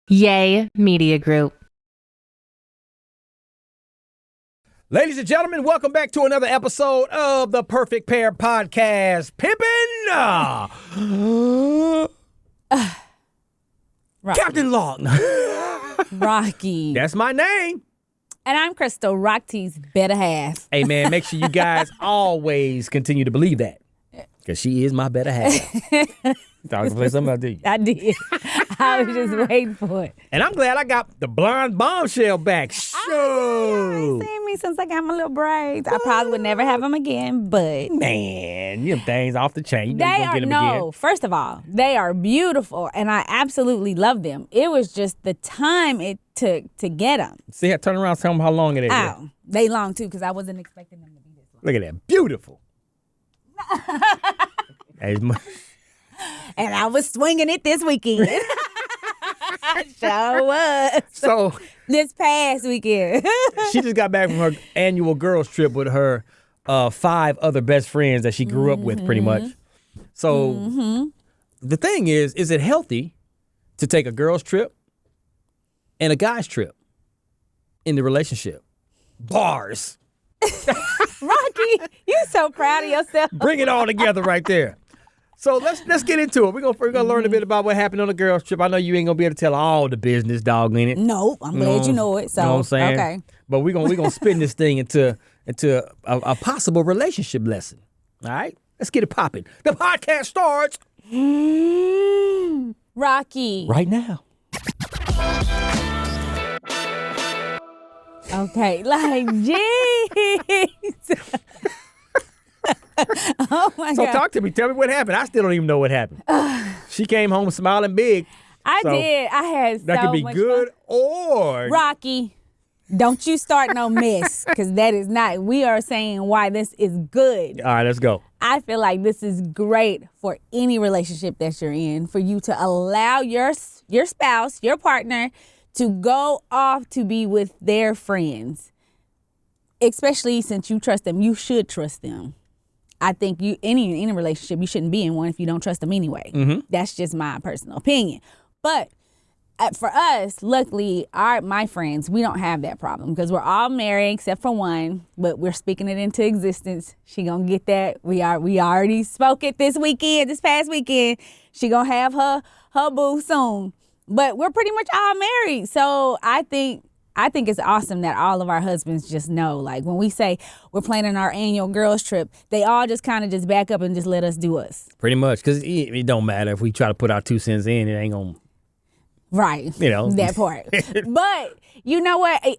Yay Media Group. Ladies and gentlemen, welcome back to another episode of the Perfect Pair Podcast. Pimpin'! Captain Long. Rocky. That's my name. And I'm Crystal, Rocky's better half. Hey, man, make sure you guys always continue to believe that. Because she is my better half. Thought I was going to play something about that. I did. I was just waiting for it. And I'm glad I got the blonde bombshell back. You ain't seen me since I got my little braids. I probably would never have them again, but... Man, them things off the chain. You They gonna are, get them no, again. first of all, they are beautiful, and I absolutely love them. It was just the time it took to get them. See, turn around, tell them how long it is. Oh, they long, too, because I wasn't expecting them to be this long. Look at that. Beautiful. Hey, And I was swinging it this weekend. Sure was. so... This past weekend. She just got back from her annual girls trip with her 5 other best friends that she grew up with, pretty much. So the thing is it healthy to take a girls trip and a guys trip in the relationship? Bars. Rocky, you're so proud of yourself. Bring it all together right there. So let's get into it. We're gonna learn a bit about what happened on the girls trip. I know you ain't gonna be able to tell all the business, dog, in it. Nope, I'm glad you know it. So, You know what I'm saying? okay. But we're gonna spin this thing into a possible relationship lesson. All right? Let's get it popping. The podcast starts Rocky. right now. Okay, like, jeez. Oh, my So God. talk to me. Tell me what happened. I still don't even know what happened. She came home smiling big. I So, did. I had so That could be much good fun. or... Rocky, don't you start no mess, because that is not. We are saying why this is good. All right, let's go. I feel like this is great for any relationship that you're in, for you to allow your spouse, your partner, to go off to be with their friends. Especially since you trust them. You should trust them. I think any relationship, you shouldn't be in one if you don't trust them anyway. That's just my personal opinion. But for us, luckily, my friends, we don't have that problem because we're all married except for one, but we're speaking it into existence. She gonna get that. We already spoke it this past weekend. She gonna have her boo soon. But we're pretty much all married. So I think it's awesome that all of our husbands just know, like when we say we're planning our annual girls trip, they all just kind of just back up and just let us do us. Pretty much, because it don't matter if we try to put our 2 cents in, it ain't gonna... Right. You know. That part. But you know what? I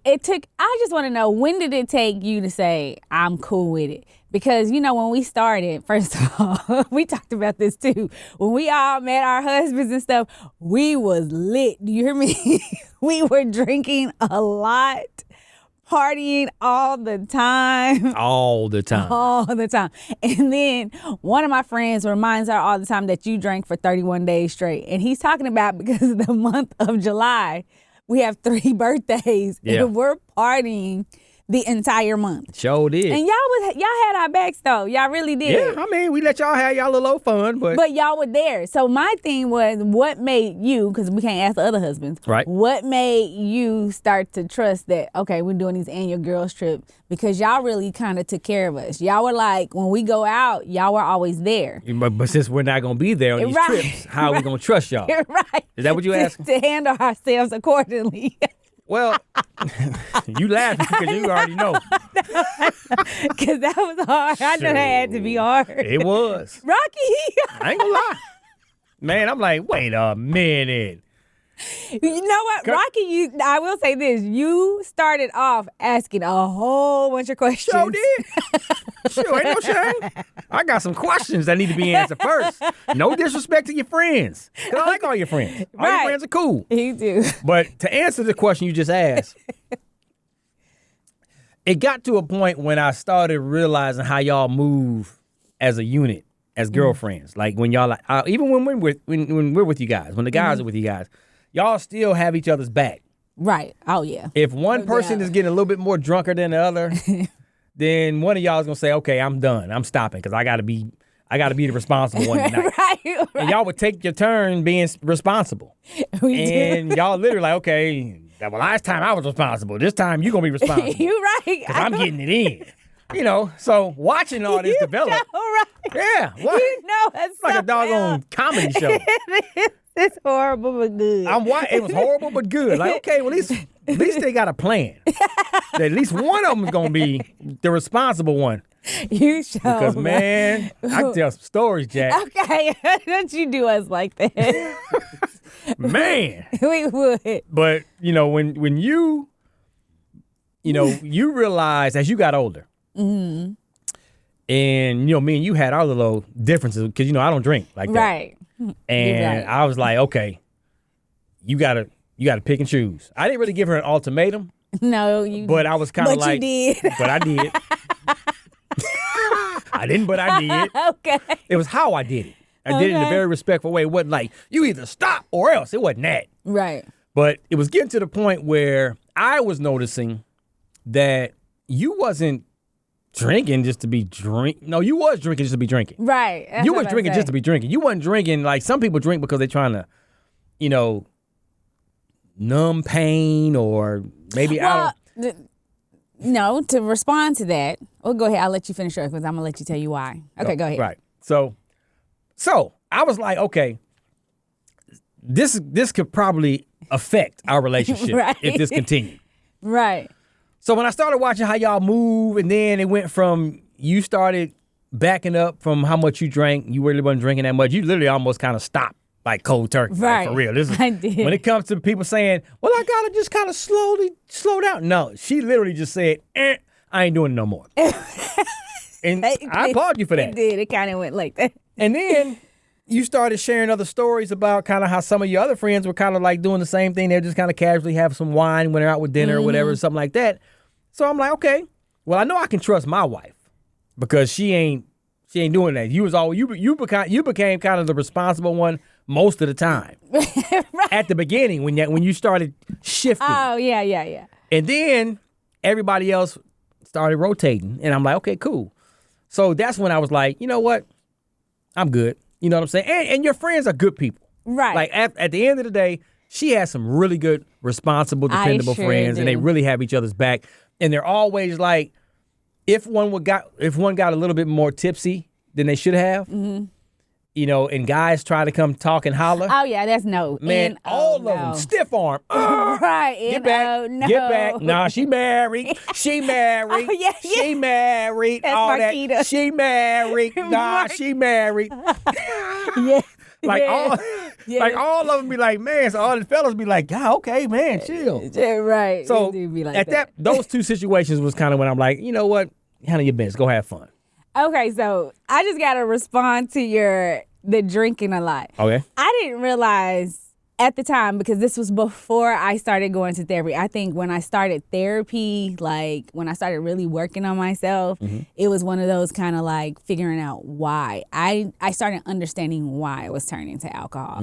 just want to know, when did it take you to say, I'm cool with it? Because, when we started, first of all, we talked about this too. When we all met our husbands and stuff, we was lit. Do you hear me? We were drinking a lot, partying all the time. All the time. All the time. And then one of my friends reminds her all the time that you drank for 31 days straight. And he's talking about because of the month of July, we have 3 birthdays. Yeah. And we're partying the entire month. Sure did. And y'all had our backs though. Y'all really did. Yeah, I mean, we let y'all have y'all little old fun, but y'all were there. So my thing was, what made you, because we can't ask the other husbands, Right. what made you start to trust that, okay, we're doing these annual girls trip, because y'all really kind of took care of us. Y'all were like, when we go out, y'all were always there. but since we're not gonna be there on these Right. trips, how are we gonna trust y'all? Right. Is that what you asking? To handle ourselves accordingly. Well, you laughing because you already know. Because that was hard. I know that had to be hard. It was. Rocky. I ain't gonna lie. Man, I'm like, wait a minute. You know what, Rocky, I will say this. You started off asking a whole bunch of questions. Sure did. Sure, ain't no shame. I got some questions that need to be answered first. No disrespect to your friends. Because I like all your friends. All your Right. friends are cool. You do. But to answer the question you just asked, it got to a point when I started realizing how y'all move as a unit, as girlfriends. Like when y'all, even when we're with you guys, when the guys are with you guys, y'all still have each other's back. Right. Oh, yeah. If one person is getting a little bit more drunker than the other, then one of y'all is gonna say, "Okay, I'm done. I'm stopping because I I got to be the responsible one tonight. right. And y'all would take your turn being responsible. And y'all literally like, okay, well, last time I was responsible. This time you going to be responsible. You right. Because I'm getting it in. So watching all this develop. Right. Yeah. What? It's like a doggone comedy show. It's horrible but good. It was horrible but good. Like, okay, well, at least they got a plan. At least one of them is going to be the responsible one. You show. Because, man, I can tell some stories, Jack. Okay. Don't you do us like that. Man. We would. But, when you realize as you got older, and, me and you had our little differences because, I don't drink like that. Right. And right. I was like, okay, you gotta pick and choose. I didn't really give her an ultimatum. No, you. But I was kind of like, you did. But I did. I didn't, but I did. Okay. It was how I did it. I did it in a very respectful way. It wasn't like you either stop or else. It wasn't that. Right. But it was getting to the point where I was noticing that you wasn't drinking just to be No, you was drinking just to be drinking. Right. That's You what was I drinking say. just to be drinking. You wasn't drinking like some people drink because they're trying to, numb pain or maybe No, to respond to that. Well, go ahead. I'll let you finish yours because I'm going to let you tell you why. Okay, go ahead. Right. So I was like, okay, this could probably affect our relationship Right. if this continued. Right. So when I started watching how y'all move, and then it went from you started backing up from how much you drank, you really wasn't drinking that much. You literally almost kind of stopped, like cold turkey. Right. Like, for real. I did. When it comes to people saying, well, I got to just kind of slow down. No, she literally just said, I ain't doing it no more. And I applaud you for that. It did. It kind of went like that. And then you started sharing other stories about kind of how some of your other friends were kind of like doing the same thing. They're just kind of casually have some wine when they're out with dinner or whatever, something like that. So I'm like, okay, well, I know I can trust my wife because she ain't doing that. You became kind of the responsible one most of the time. Right. At the beginning when you started shifting. Oh, yeah. And then everybody else started rotating. And I'm like, okay, cool. So that's when I was like, you know what? I'm good. You know what I'm saying? And your friends are good people. Right. Like at the end of the day, she has some really good, responsible, dependable sure friends, and they do. really have each other's back. And they're always like, if one got a little bit more tipsy than they should have, and guys try to come talk and holler. Oh, yeah, that's no. Man, all of them, stiff arm. Right. Get back. No. Get back. Nah, she married. She married. Oh, yeah. She married. That's all Marquita. that. She married. Nah, she married. Yeah. Like Yeah. all of them be like, man. So all the fellas be like, yeah, okay, man, chill. Yeah, right. So It do be like at that, those two situations was kind of when I'm like, you know what, handle your business, go have fun. Okay, so I just got to respond to the drinking a lot. Okay. I didn't realize at the time, because this was before I started going to therapy. I think when I started therapy, like when I started really working on myself, it was one of those kind of like figuring out why. I started understanding why I was turning to alcohol.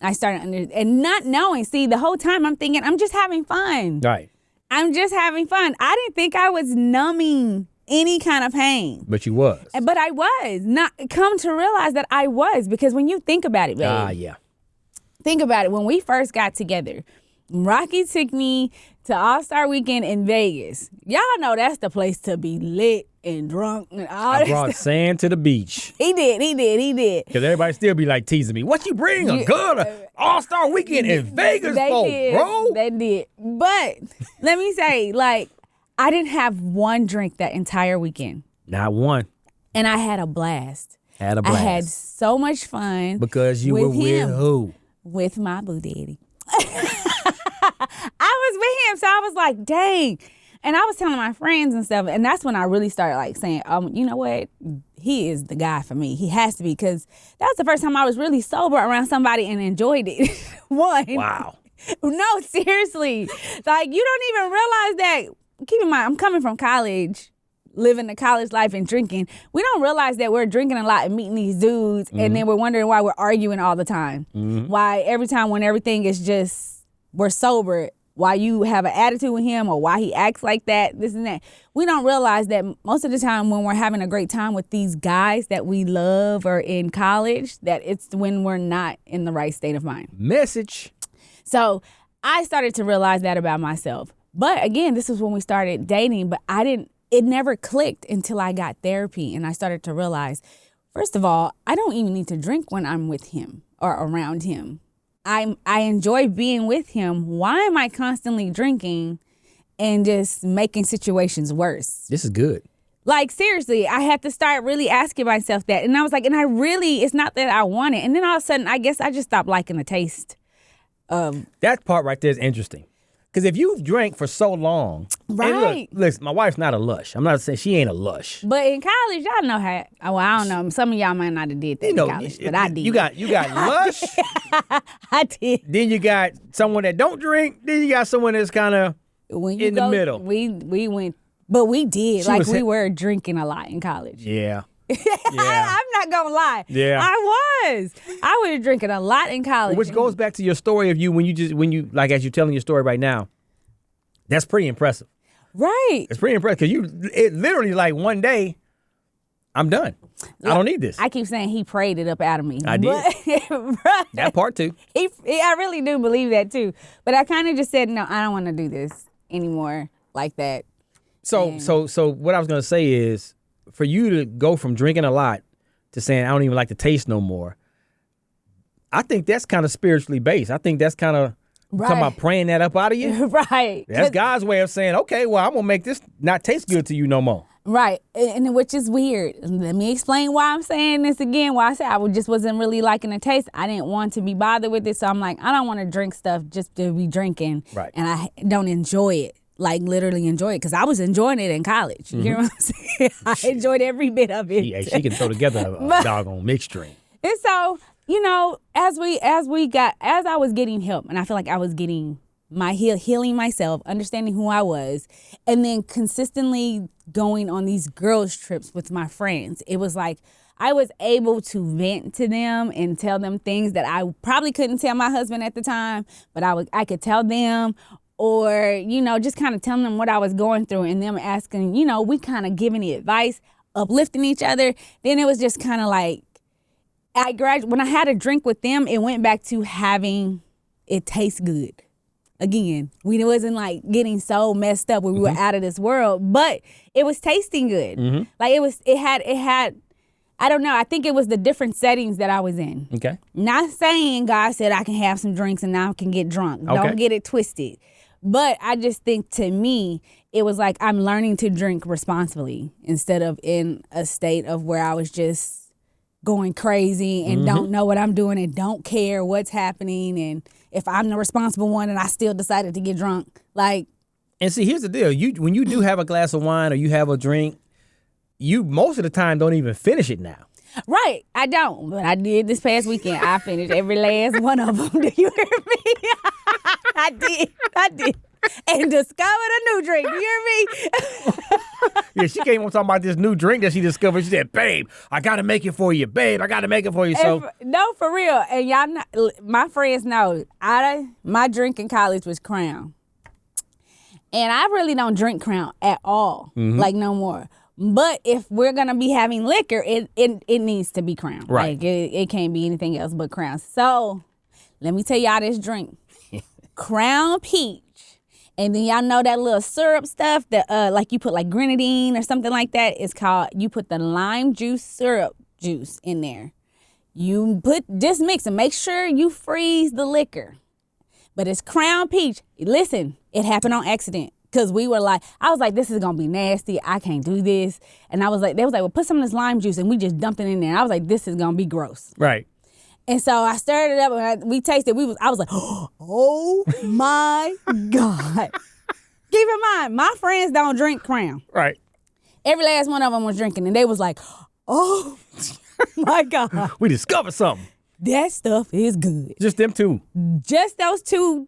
I started and not knowing. See, the whole time I'm thinking, I'm just having fun. Right. I'm just having fun. I didn't think I was numbing any kind of pain. But you was. But I was. Not come to realize that I was, because when you think about it, babe. Yeah. Think about it. When we first got together, Rocky took me to All-Star Weekend in Vegas. Y'all know that's the place to be lit and drunk and all I this brought stuff. sand to the beach. He did. Because everybody still be like teasing me. What you bring a good All-Star Weekend in Vegas for, bro? They did. But let me say, like, I didn't have one drink that entire weekend. Not one. And I had a blast. I had so much fun. Because you with were with him. who? With my boo daddy. I was with him, so I was like, dang. And I was telling my friends and stuff, and that's when I really started like saying, you know what? He is the guy for me. He has to be, because that was the first time I was really sober around somebody and enjoyed it. One. Wow. No, seriously. Like, you don't even realize that. Keep in mind, I'm coming from college, living the college life and drinking. We don't realize that we're drinking a lot and meeting these dudes, and then we're wondering why we're arguing all the time. Why every time when everything is just, we're sober, why you have an attitude with him or why he acts like that, this and that. We don't realize that most of the time when we're having a great time with these guys that we love or in college, that it's when we're not in the right state of mind. Message. So I started to realize that about myself. But again, this is when we started dating, but it never clicked until I got therapy and I started to realize, first of all, I don't even need to drink when I'm with him or around him. I enjoy being with him. Why am I constantly drinking and just making situations worse? This is good. Like, seriously, I had to start really asking myself that. And I was like, it's not that I want it. And then all of a sudden, I guess I just stopped liking the taste. That part right there is interesting. Because if you've drank for so long, right? And look, listen, my wife's not a lush. I'm not saying she ain't a lush. But in college, y'all know how. Well, I don't know. Some of y'all might not have did that in college, but I did. You got lush. I did. Then you got someone that don't drink. Then you got someone that's kind of the middle. We went, but we did. We were drinking a lot in college. Yeah. I'm not gonna lie. Yeah, I was drinking a lot in college, which goes back to your story of you when you like as you're telling your story right now. That's pretty impressive, right? It's pretty impressive because it literally like one day, I'm done. I don't need this. I keep saying he prayed it up out of me. I did. That part too. I really do believe that too. But I kind of just said no. I don't want to do this anymore like that. So what I was gonna say is, for you to go from drinking a lot to saying I don't even like the taste no more, I think that's kind of spiritually based. I think that's kind of talking about praying that up out of you. Right. That's God's way of saying, okay, well, I'm going to make this not taste good to you no more. Right. And which is weird. Let me explain why I'm saying this again. Why I said I just wasn't really liking the taste. I didn't want to be bothered with it. So I'm like, I don't want to drink stuff just to be drinking. Right. And I don't enjoy it. Like literally enjoy it, because I was enjoying it in college. You hear what I'm saying? I enjoyed every bit of it. Yeah, she can throw together a doggone mixed drink. And so, as I was getting help, and I feel like I was getting my healing myself, understanding who I was, and then consistently going on these girls trips with my friends, it was like I was able to vent to them and tell them things that I probably couldn't tell my husband at the time, but I could tell them. Or, just kind of telling them what I was going through and them asking, we kind of giving the advice, uplifting each other. Then it was just kind of like, when I had a drink with them, it went back to having it taste good. Again, we wasn't like getting so messed up where we were out of this world, but it was tasting good. Like it had, I don't know. I think it was the different settings that I was in. Okay. Not saying God said I can have some drinks and now I can get drunk. Okay. Don't get it twisted. But I just think, to me, it was like I'm learning to drink responsibly instead of in a state of where I was just going crazy and don't know what I'm doing and don't care what's happening. And if I'm the responsible one and I still decided to get drunk, like. And see, here's the deal. When you do have a glass of wine or you have a drink, you most of the time don't even finish it now. Right. I don't. But I did this past weekend. I finished every last one of them. Do you hear me? I did. And discovered a new drink. You hear me? Yeah, she came on talking about this new drink that she discovered. She said, babe, I got to make it for you. Babe, I got to make it for you. No, for real. And y'all, my friends know, my drink in college was Crown. And I really don't drink Crown at all. Like, no more. But if we're going to be having liquor, it needs to be Crown. Right. Like, it can't be anything else but Crown. So, let me tell y'all this drink. Crown Peach. And then y'all know that little syrup stuff that like you put like grenadine or something like that. It's called, you put the lime juice syrup juice in there. You just mix and make sure you freeze the liquor. But it's Crown Peach. Listen, it happened on accident. Because I was like, this is going to be nasty. I can't do this. And they was like, well, put some of this lime juice. And we just dumped it in there. And I was like, this is going to be gross. Right. And so I stirred it up and we tasted. I was like, oh my God. Keep in mind, my friends don't drink Crown. Right. Every last one of them was drinking. And they was like, oh my God. We discovered something. That stuff is good. Just them two. Just those two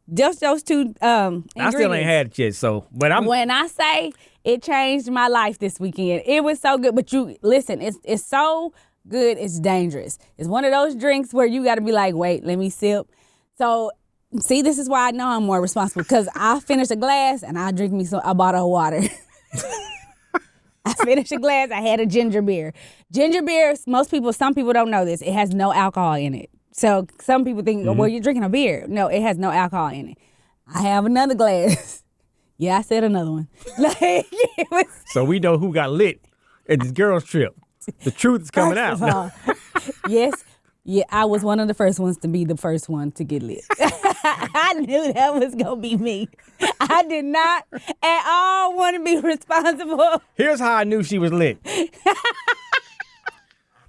ingredients. I still ain't had it yet, but when I say it changed my life this weekend, it was so good. But you listen, it's so good, it's dangerous. It's one of those drinks where you got to be like, wait, let me sip. So See, this is why I know I'm more responsible, because I finish a glass and I drink me a bottle of water. I finished a glass. I had a ginger beer. Ginger beer, some people don't know this. It has no alcohol in it. So some people think, well, you're drinking a beer. No, it has no alcohol in it. I have another glass. Yeah, I said another one. So we know who got lit at this girls' trip. The truth is coming out. Yes. Yeah, I was one of the first ones to be the first one to get lit. I knew that was going to be me. I did not at all want to be responsible. Here's how I knew she was lit.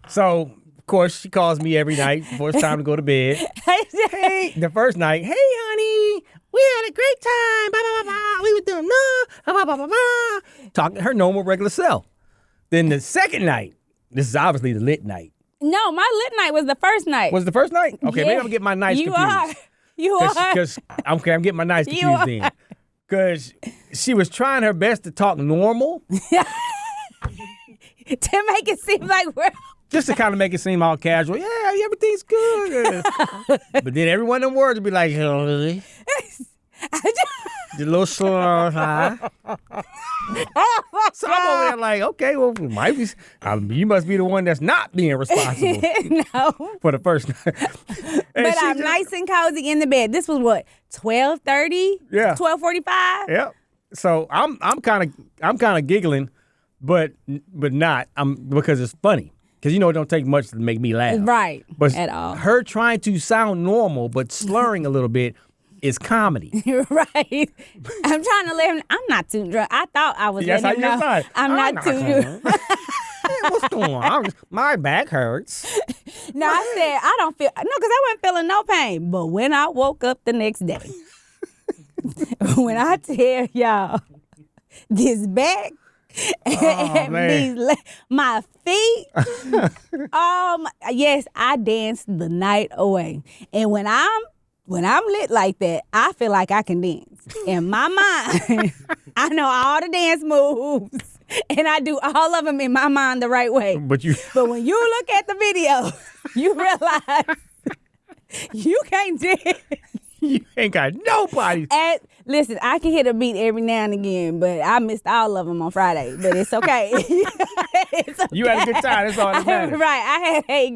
So, of course, she calls me every night before it's time to go to bed. Hey, the first night, hey, honey, we had a great time. Blah, blah, blah, blah. We were doing blah, blah, blah, blah, blah. Talking her normal, regular self. Then the second night, this is obviously the lit night. No, my lit night was the first night. Was the first night? Okay, maybe I'm getting my nights confused. You are. Because I'm getting my nights confused then. Because she was trying her best to talk normal. To make it seem like we're... Just to kind of make it seem all casual. Yeah, everything's good. But then every one of them words would be like, the little slow, huh? So I'm over there like, okay, well, might be, you must be the one that's not being responsible. No. For the first night. But I'm nice and cozy in the bed. This was what, 12:30? Yeah. 12:45? Yep. So I'm kind of giggling, but not. Because it's funny. Because it don't take much to make me laugh. Right. But at all. Her trying to sound normal but slurring a little bit is comedy. Right. I'm trying to let him. I'm not too drunk. I thought I was letting him know. I'm not too drunk. What's going on? My back hurts. No, I said I don't feel. No, because I wasn't feeling no pain. But when I woke up the next day, when I tell y'all this back. My feet. Yes, I danced the night away. And when I'm lit like that, I feel like I can dance. In my mind, I know all the dance moves, and I do all of them in my mind the right way. But when you look at the video, you realize you can't dance. You ain't got nobody. Listen, I can hit a beat every now and again, but I missed all of them on Friday. But it's okay. It's okay. You had a good time. That's all that matters. Right. I had a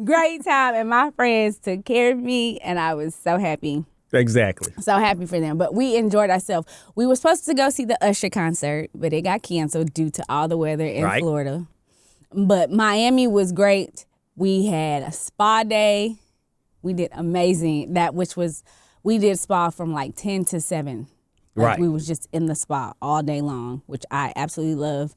great time, and my friends took care of me, and I was so happy. Exactly. So happy for them. But we enjoyed ourselves. We were supposed to go see the Usher concert, but it got canceled due to all the weather in Florida. But Miami was great. We had a spa day. We did amazing. We did spa from like 10 to 7. Right. We was just in the spa all day long, which I absolutely love.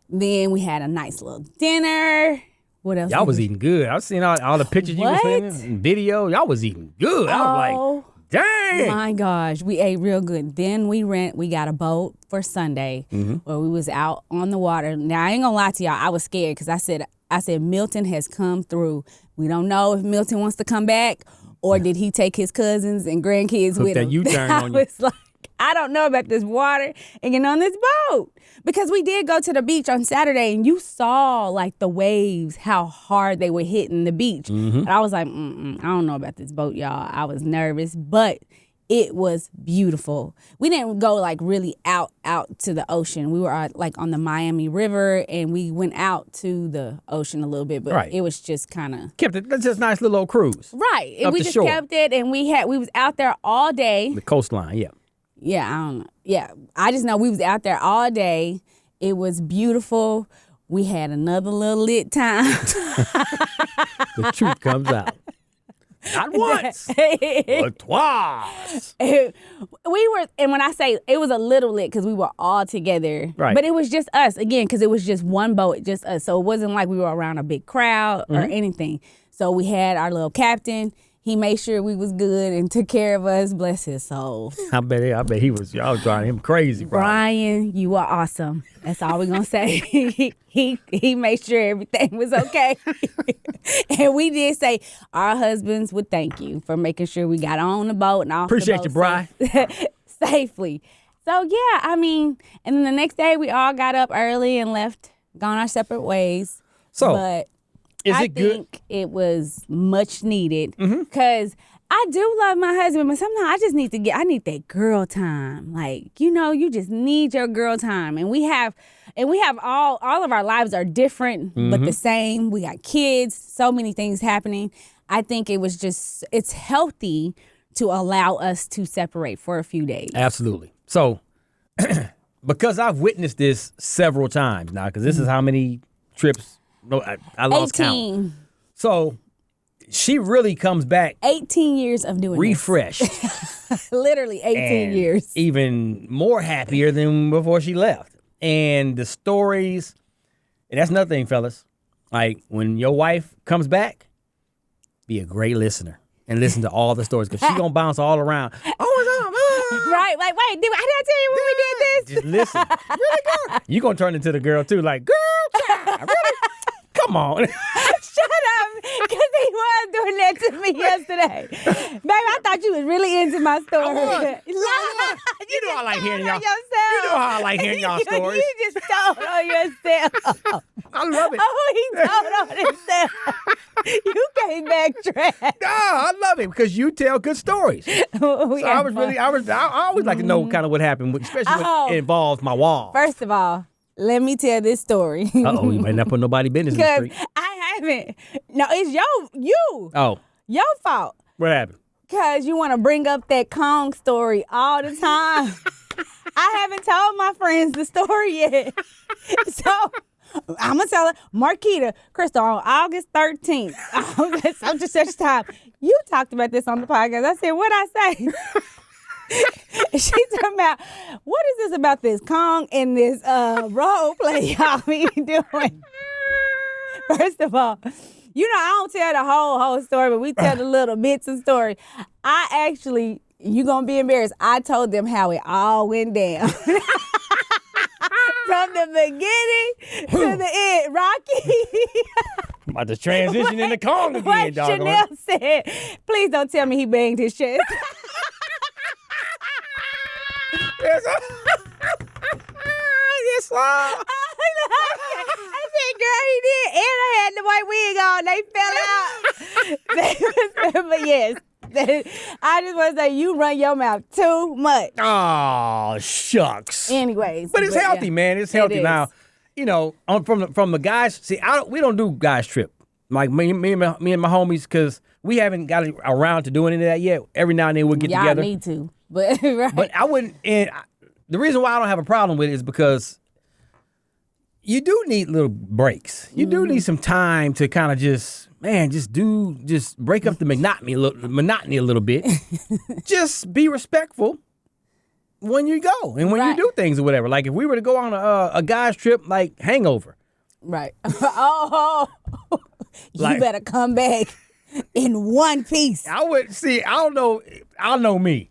Then we had a nice little dinner. What else? Y'all was eating good. I was seeing all the pictures you was sending, video. Y'all was eating good. I was like, dang. My gosh, we ate real good. Then we got a boat for Sunday where we was out on the water. Now, I ain't gonna lie to y'all. I was scared because I said Milton has come through. We don't know if Milton wants to come back or did he take his cousins and grandkids with him. I was like, I don't know about this water and getting on this boat. Because we did go to the beach on Saturday and you saw like the waves, how hard they were hitting the beach. And I was like, I don't know about this boat, y'all. I was nervous, but it was beautiful. We didn't go like really out to the ocean. We were like on the Miami River and we went out to the ocean a little bit, but it was just kind of kept it. That's just a nice little old cruise. Right. And we just kept it and we was out there all day. The coastline, yeah. Yeah, I don't know. Yeah, I just know we was out there all day. It was beautiful. We had another little lit time. The truth comes out. Not once, but twice. And when I say it was a little lit because we were all together. Right. But it was just us, again, because it was just one boat, just us. So it wasn't like we were around a big crowd or anything. So we had our little captain. He made sure we was good and took care of us. Bless his soul. I bet y'all was driving him crazy, bro. Brian, you are awesome. That's all we're gonna say. He made sure everything was okay. And we did say our husbands would thank you for making sure we got on the boat and off Appreciate the boat. you, Brian. Safely. So yeah, I mean, and then the next day we all got up early and gone our separate ways. So but I think it was much needed because I do love my husband, but sometimes I just need that girl time. Like, you just need your girl time. And we have all of our lives are different, but the same. We got kids, so many things happening. I think it's healthy to allow us to separate for a few days. Absolutely. So, because I've witnessed this several times now, because this is how many trips, I lost 18. count. So, she really comes back 18 years of doing refreshed. Literally 18 years. Even more happier than before she left. And the stories, and that's another thing, fellas. Like, when your wife comes back, be a great listener and listen to all the stories, because she's going to bounce all around. Right. Like, wait, did I tell you when we did this? Just listen. Really good. You're going to turn into the girl, too. Like, girl, child, really? Come on. Shut up, because he was doing that to me yesterday. Baby, I thought you was really into my story. You know I like hearing y'all. You know how I like hearing y'all stories. You just told on yourself. I love it. Oh, he told on himself. You can't backtrack. No, I love it because you tell good stories. So I always like to know kind of what happened, especially when it involves my wall. First of all, let me tell this story. Uh-oh, you might not put nobody business in the street. I haven't. No, it's you. Oh. Your fault. What happened? Because you want to bring up that Kong story all the time. I haven't told my friends the story yet. So I'm going to tell her, Marquita, Crystal, on August 13th, such and such time, you talked about this on the podcast. I said, what'd I say? She talking about, what is this about this Kong and this role play y'all be doing? First of all, I don't tell the whole story, but we tell the little bits of story. I actually, you gonna be embarrassed, I told them how it all went down. From the beginning to the end, Rocky. About to transition into Kong again, What dog. Chanel said, please don't tell me he banged his chest. Yes, I said, girl, he did. And I had the white wig on. They fell out. But yes, I just want to say, you run your mouth too much. Oh, shucks. Anyways. But it's healthy, man. It's healthy. is. Now, from the guys, see, we don't do guys trip. Like me and my homies, because we haven't got around to doing any of that yet. Every now and then we'll get Y'all together. need to. But right. But I wouldn't, the reation why I don't have a problem with it is because you do need little breaks. You do need some time to kind of just break up the monotony a little bit. Just be respectful when you go and when you do things or whatever. Like if we were to go on a guy's trip, like Hangover. Right. You better come back in one piece. I don't know. I know me.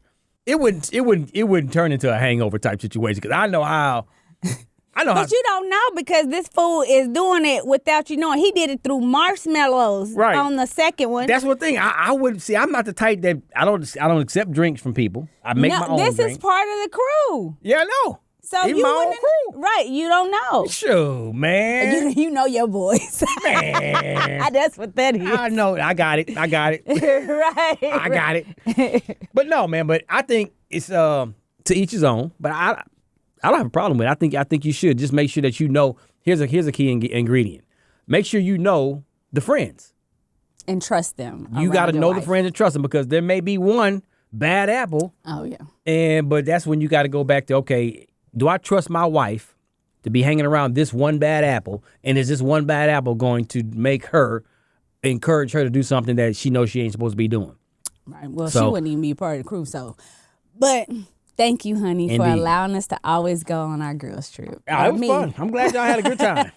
It wouldn't turn into a Hangover type situation because I know how. But you don't know because this fool is doing it without you knowing. He did it through marshmallows on the second one. That's one thing. I would see. I'm not the type that I don't accept drinks from people. I make my own This drink. is part of the crew. Yeah, I know. So Even you my own wouldn't, crew. right? You don't know. Sure, man. You know your voice. Man. That's what that is. I know. I got it. Right. I got it. But no, man. But I think it's to each his own. But I don't have a problem with it. I think you should just make sure that you know. Here's a key ingredient. Make sure you know the friends and trust them. You got to know the friends and trust them because there may be one bad apple. Oh yeah. But that's when you got to go back to, okay, do I trust my wife to be hanging around this one bad apple? And is this one bad apple going to encourage her to do something that she knows she ain't supposed to be doing? Right. Well, she wouldn't even be part of the crew. But thank you, honey, for allowing us to always go on our girls trip. Oh, it was fun. I'm glad y'all had a good time.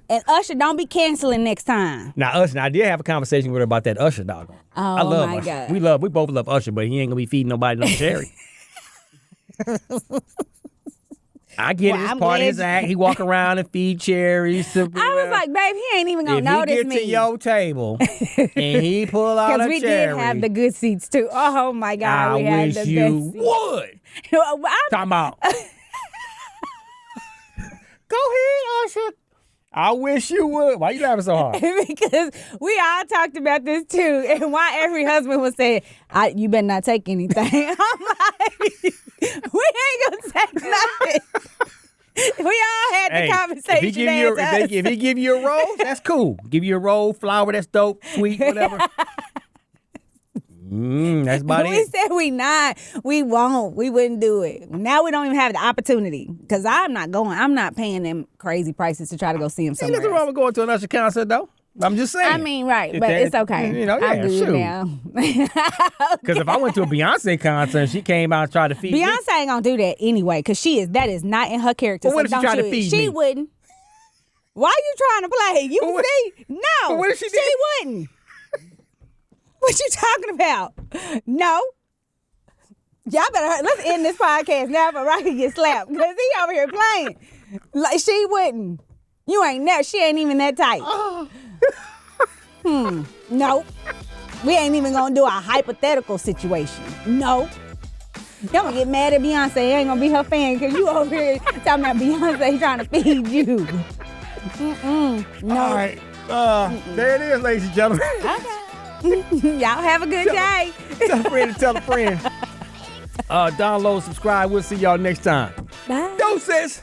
And Usher, don't be canceling next time. Now, Usher, I did have a conversation with her about that Usher dog. Oh, I love my Usher. God. We both love Usher, but he ain't gonna be feeding nobody no cherry. I get it. It's part of his act. He walk around and feed cherries. I was like, babe, he ain't even gonna notice me. If he get to your table and he pull out a cherry. Because we did have the good seats too. Oh my God, we had the best seats. I wish you would. Talking about. Go ahead, Usher. I wish you would. Why you laughing so hard? Because we all talked about this too, and why every husband would say, "You better not take anything." I'm like, we ain't gonna take nothing. We all had the conversation. If he give you a roll, that's cool. Give you a roll, flour, that's dope, sweet, whatever. That's about We it. said we won't. We wouldn't do it. Now we don't even have the opportunity because I'm not paying them crazy prices to try to go see him Ain't somewhere nothing else. wrong with going to an Usher concert, though. I'm just saying. I mean, right, If but that- it's okay. You know, yeah, I'm good shoot. now. Because if I went to a Beyonce concert and she came out and tried to feed me. Beyonce ain't gonna do that anyway because that is not in her character. But what so if she don't tried do to it. feed She me? wouldn't. Why you trying to play? You But what- see? No. but what if she did? wouldn't. What you talking about? No. Y'all better let's end this podcast now for Rocky get slapped because he over here playing. Like she wouldn't. You ain't never. She ain't even that tight. Nope. We ain't even gonna do a hypothetical situation. No. Y'all gonna get mad at Beyonce. Ain't gonna be her fan because you over here talking about Beyonce trying to feed you. No. All right. There it is, ladies and gentlemen. Y'all have a good day. Tell a friend to tell a friend. Download, subscribe. We'll see y'all next time. Bye. Doses.